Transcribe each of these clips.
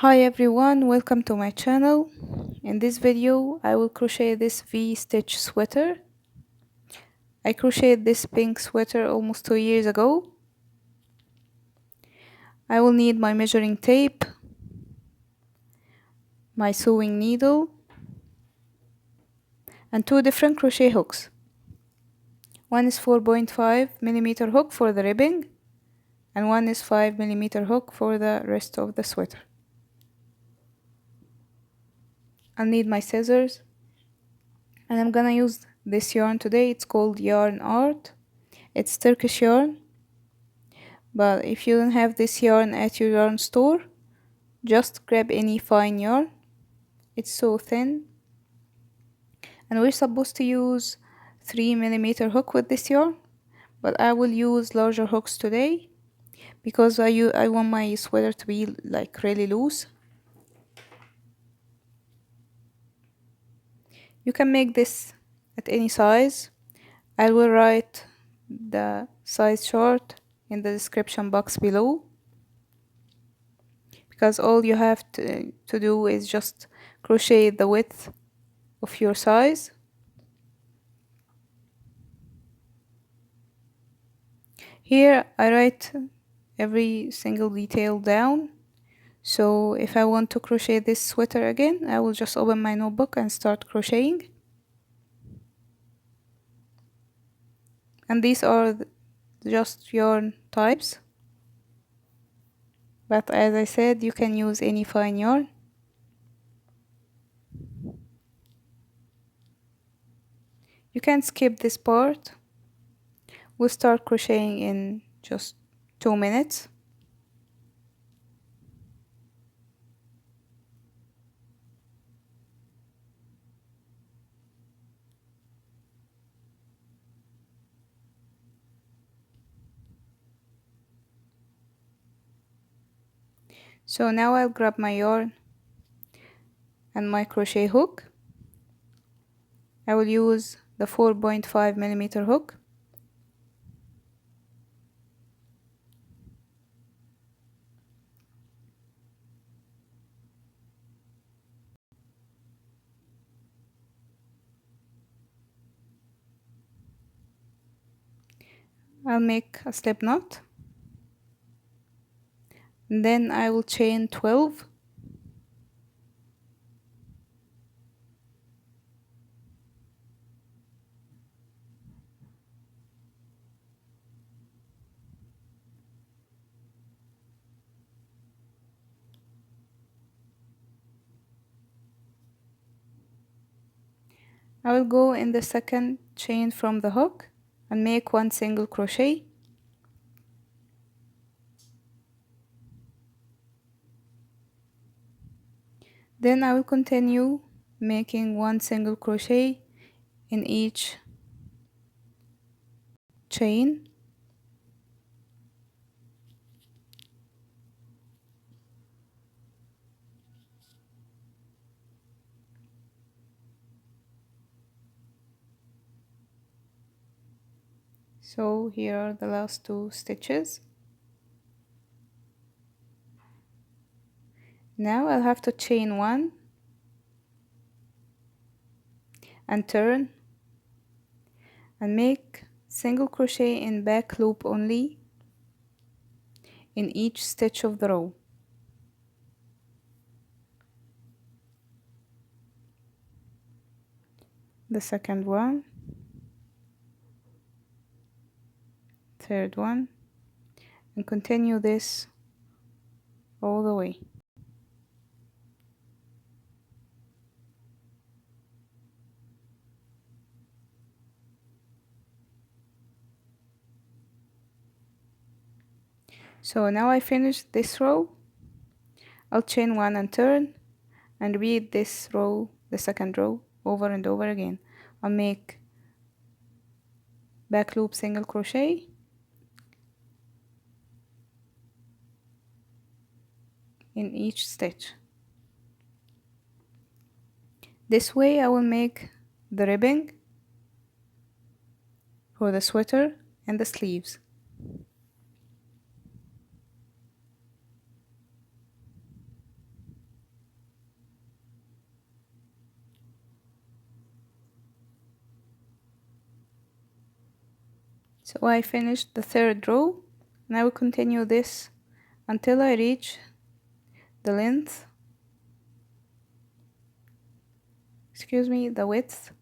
Hi everyone, welcome to my channel. In this video, I will crochet this V-stitch sweater. I crocheted this pink sweater almost 2 years ago. I will need my measuring tape, my sewing needle, and two different crochet hooks. One is 4.5mm hook for the ribbing, and one is 5mm hook for the rest of the sweater. I'll need my scissors, and I'm gonna use this yarn today. It's called Yarn Art. It's Turkish yarn, but if you don't have this yarn at your yarn store, just grab any fine yarn. It's so thin, and we're supposed to use 3mm hook with this yarn, but I will use larger hooks today because I want my sweater to be like really loose. You can make this at any size. I will write the size chart in the description box below, because all you have to do is just crochet the width of your size. Here I write every single detail down, so if I want to crochet this sweater again, I will just open my notebook and start crocheting. And these are just yarn types, but as I said, you can use any fine yarn. You can skip this part. We'll start crocheting in just 2 minutes. So now I'll grab my yarn and my crochet hook. I will use the 4.5mm hook. I'll make a slip knot, and then I will chain 12. I will go in the second chain from the hook and make one single crochet. Then I will continue making one single crochet in each chain. So here are the last two stitches. Now I'll have to chain one and turn and make single crochet in back loop only in each stitch of the row. The second one, third one, and continue this all the way. So now I finished this row. I'll chain one and turn and repeat this row, the second row, over and over again. I'll make back loop single crochet in each stitch. This way I will make the ribbing for the sweater and the sleeves. So I finished the third row, and I will continue this until I reach the length, the width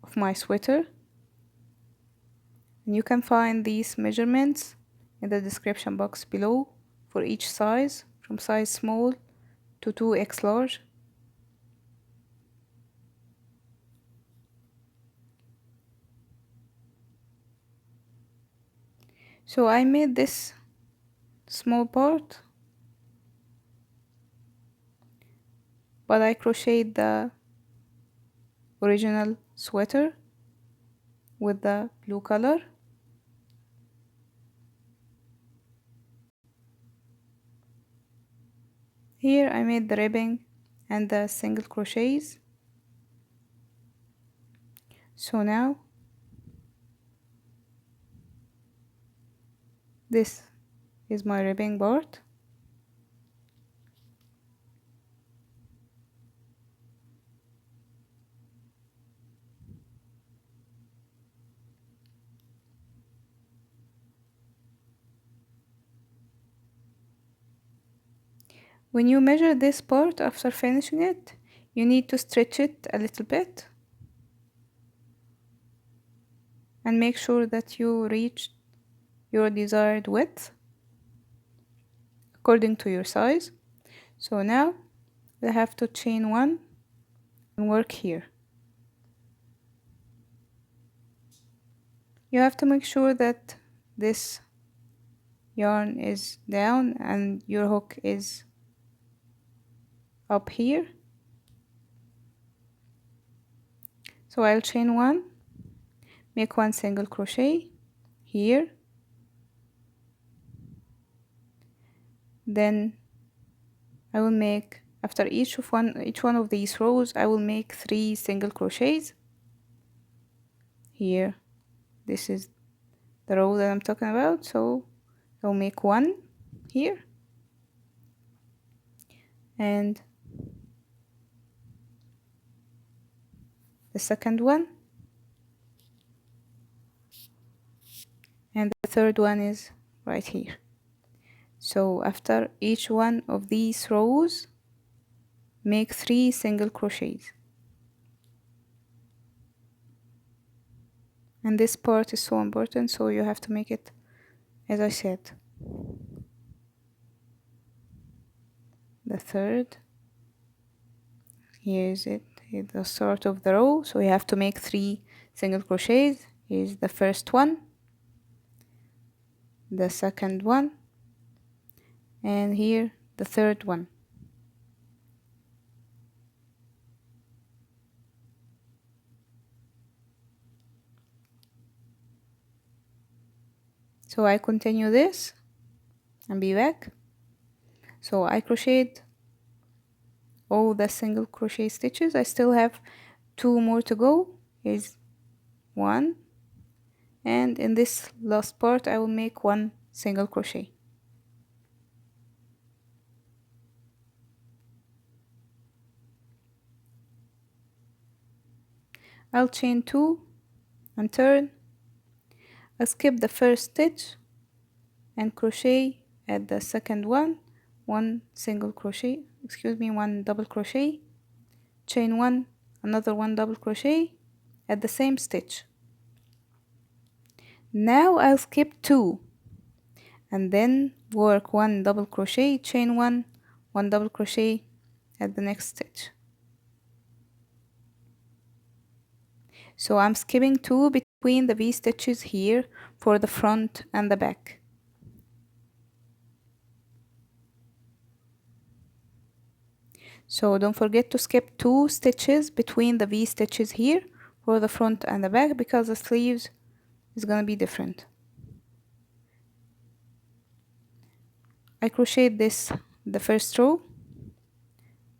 of my sweater. And you can find these measurements in the description box below for each size, from size small to 2x large. So I made this small part, but I crocheted the original sweater with the blue color. Here I made the ribbing and the single crochets. So now this is my ribbing part. When you measure this part after finishing it, you need to stretch it a little bit and make sure that you reach your desired width according to your size. So now we have to chain one and work here. You have to make sure that this yarn is down and your hook is up here. So I'll chain one, make one single crochet here, then I will make, after each one of these rows, I will make 3 single crochets here. This is the row that I'm talking about, so I'll make one here and the second one, and the third one is right here. So after each one of these rows, make 3 single crochets. And this part is so important, so you have to make it as I said. The third, here is it, at the start of the row, so you have to make 3 single crochets. Here's the first one, the second one, and here the third one. So I continue this and be back. So I crocheted all the single crochet stitches. I still have 2 more to go. Here's one, and in this last part I will make 1 single crochet. I'll chain 2 and turn. I'll skip the first stitch and crochet at the second one, 1 single crochet, one double crochet, chain 1, another 1 double crochet at the same stitch. Now I'll skip 2 and then work 1 double crochet, chain 1, 1 double crochet at the next stitch. So I'm skipping 2 between the V stitches here for the front and the back. So don't forget to skip 2 stitches between the V stitches here for the front and the back, because the sleeves is gonna be different. I crocheted this the first row.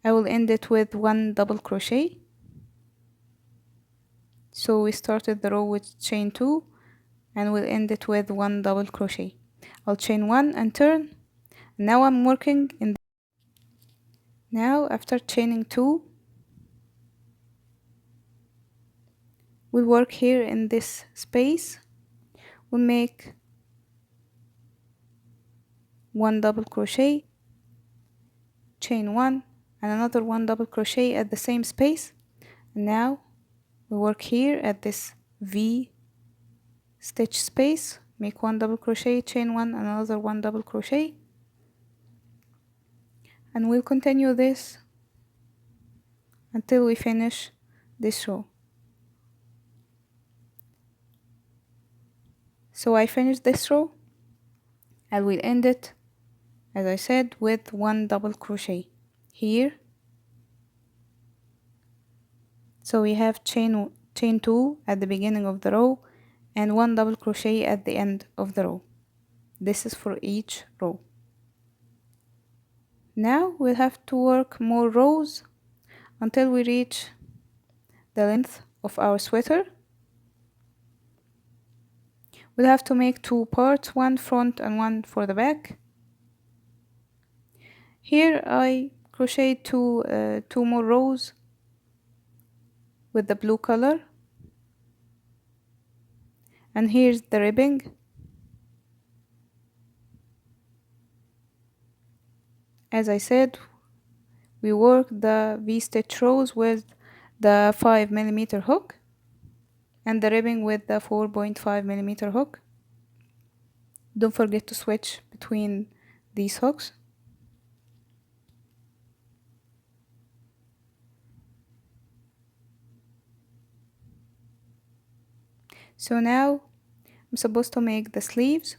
I will end it with 1 double crochet. So we started the row with chain 2 and we'll end it with 1 double crochet. I'll chain 1 and turn. Now I'm working in now after chaining 2, we'll work here in this space we'll make one double crochet, chain one, and another one double crochet at the same space. And now we work here at this V stitch space, make one double crochet, chain one, and another one double crochet, and we'll continue this until we finish this row. So I finished this row. I will end it, as I said, with one double crochet here. So we have chain two at the beginning of the row and one double crochet at the end of the row. This is for each row. Now we'll have to work more rows until we reach the length of our sweater. We'll have to make two parts, one front and one for the back. Here I crochet two more rows with the blue color, and here's the ribbing. As I said, we work the V-stitch rows with the 5mm hook and the ribbing with the 4.5mm hook. Don't forget to switch between these hooks. So now I'm supposed to make the sleeves.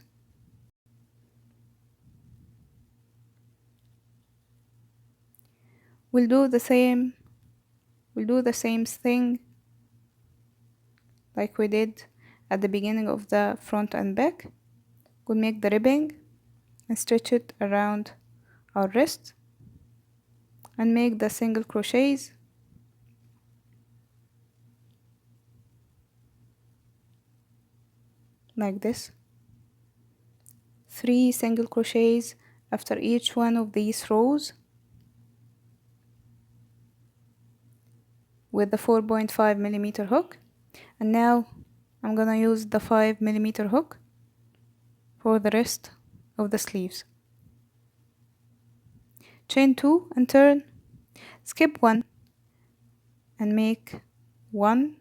We'll do the same thing like we did at the beginning of the front and back. We'll make the ribbing and stretch it around our wrist and make the single crochets like this. 3 single crochets after each one of these rows with the 4.5mm hook. And now I'm gonna use the 5mm hook for the rest of the sleeves. Chain 2 and turn, skip 1 and make 1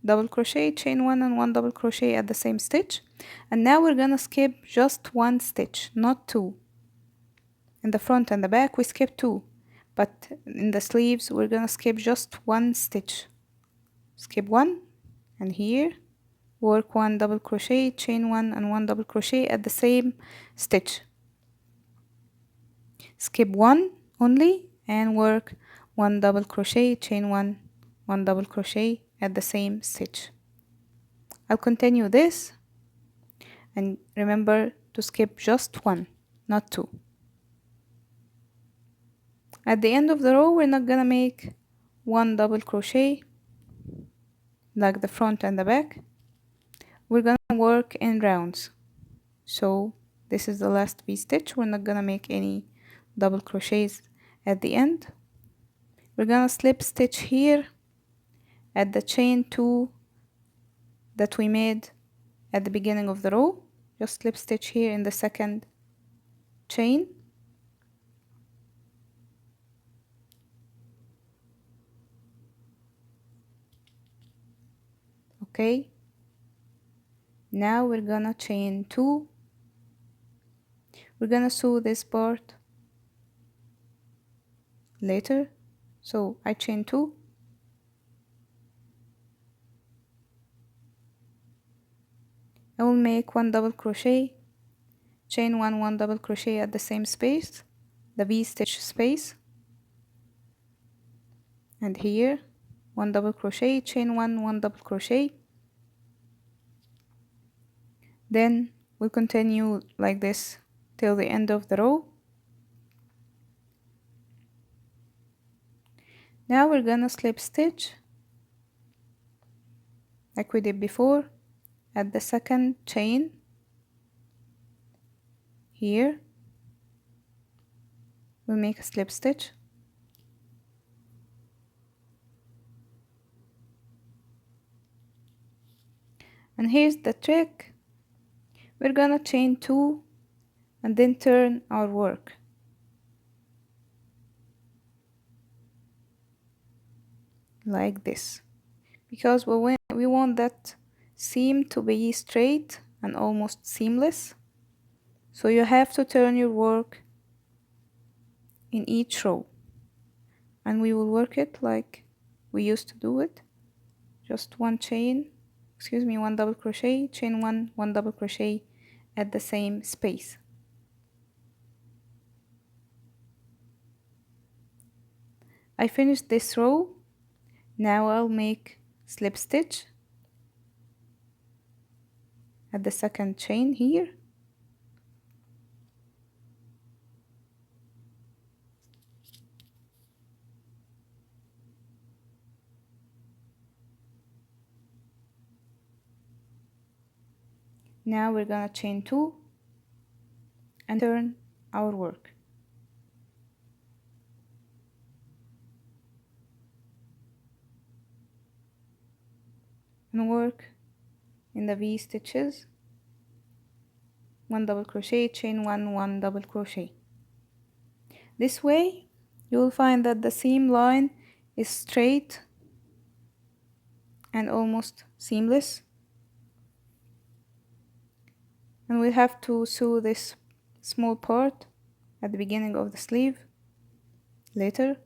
double crochet, chain 1 and 1 double crochet at the same stitch. And now we're gonna skip just 1 stitch, not 2. In the front and the back we skip 2, but in the sleeves we're gonna skip just 1 stitch. Skip 1 and here work 1 double crochet, chain 1 and 1 double crochet at the same stitch. Skip 1 only and work 1 double crochet, chain 1, 1 double crochet at the same stitch. I'll continue this, and remember to skip just 1, not 2. At the end of the row we're not gonna make 1 double crochet like the front and the back. We're gonna work in rounds. So this is the last V-stitch. We're not gonna make any double crochets at the end. We're gonna slip stitch here at the chain 2 that we made at the beginning of the row. Just slip stitch here in the second chain. Okay, now we're gonna chain 2. We're gonna sew this part later, so I chain 2. I will make 1 double crochet, chain 1, 1 double crochet at the same space, the V-stitch space, and here 1 double crochet, chain 1, 1 double crochet. Then we'll continue like this till the end of the row. Now we're gonna slip stitch like we did before at the second chain here. We'll make a slip stitch, and here's the trick. We're gonna chain 2 and then turn our work like this, because we want that seam to be straight and almost seamless. So you have to turn your work in each row, and we will work it like we used to do it. Just one double crochet, chain one double crochet at the same space. I finished this row. Now I'll make slip stitch at the second chain here. Now we're gonna chain 2 and turn our work. And work in the V stitches, one double crochet, chain one double crochet. This way you will find that the seam line is straight and almost seamless, and we have to sew this small part at the beginning of the sleeve later.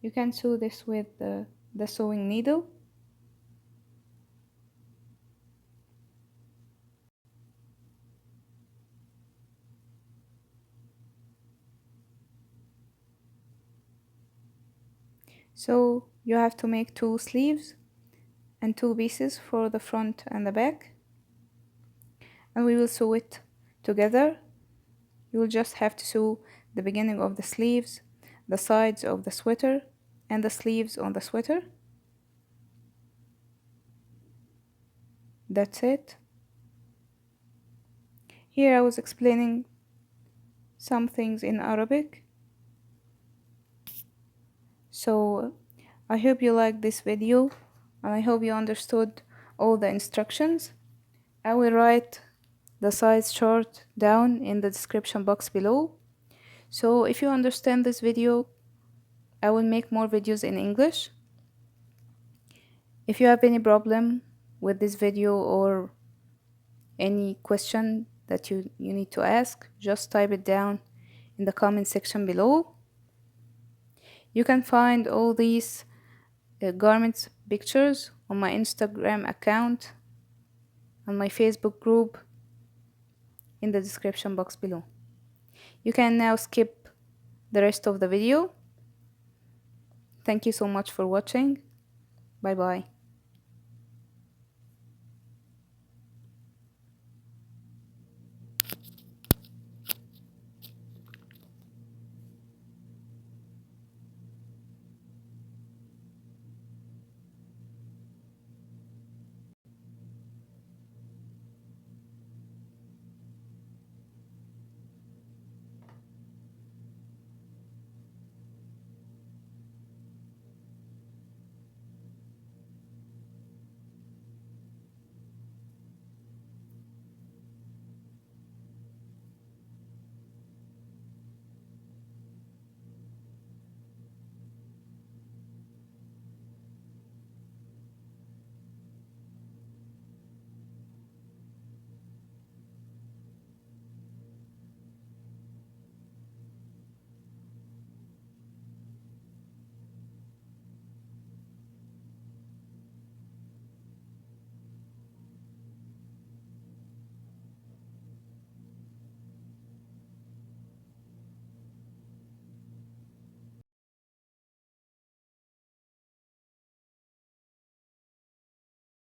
You can sew this with the sewing needle. So you have to make 2 sleeves and 2 pieces for the front and the back, and we will sew it together. You will just have to sew the beginning of the sleeves, the sides of the sweater, and the sleeves on the sweater. That's it. Here I was explaining some things in Arabic. So I hope you liked this video, and I hope you understood all the instructions. I will write the size chart down in the description box below. So if you understand this video, I will make more videos in English. If you have any problem with this video or any question that you need to ask, just type it down in the comment section below. You can find all these garments pictures on my Instagram account and my Facebook group in the description box below. You can now skip the rest of the video. Thank you so much for watching. Bye bye.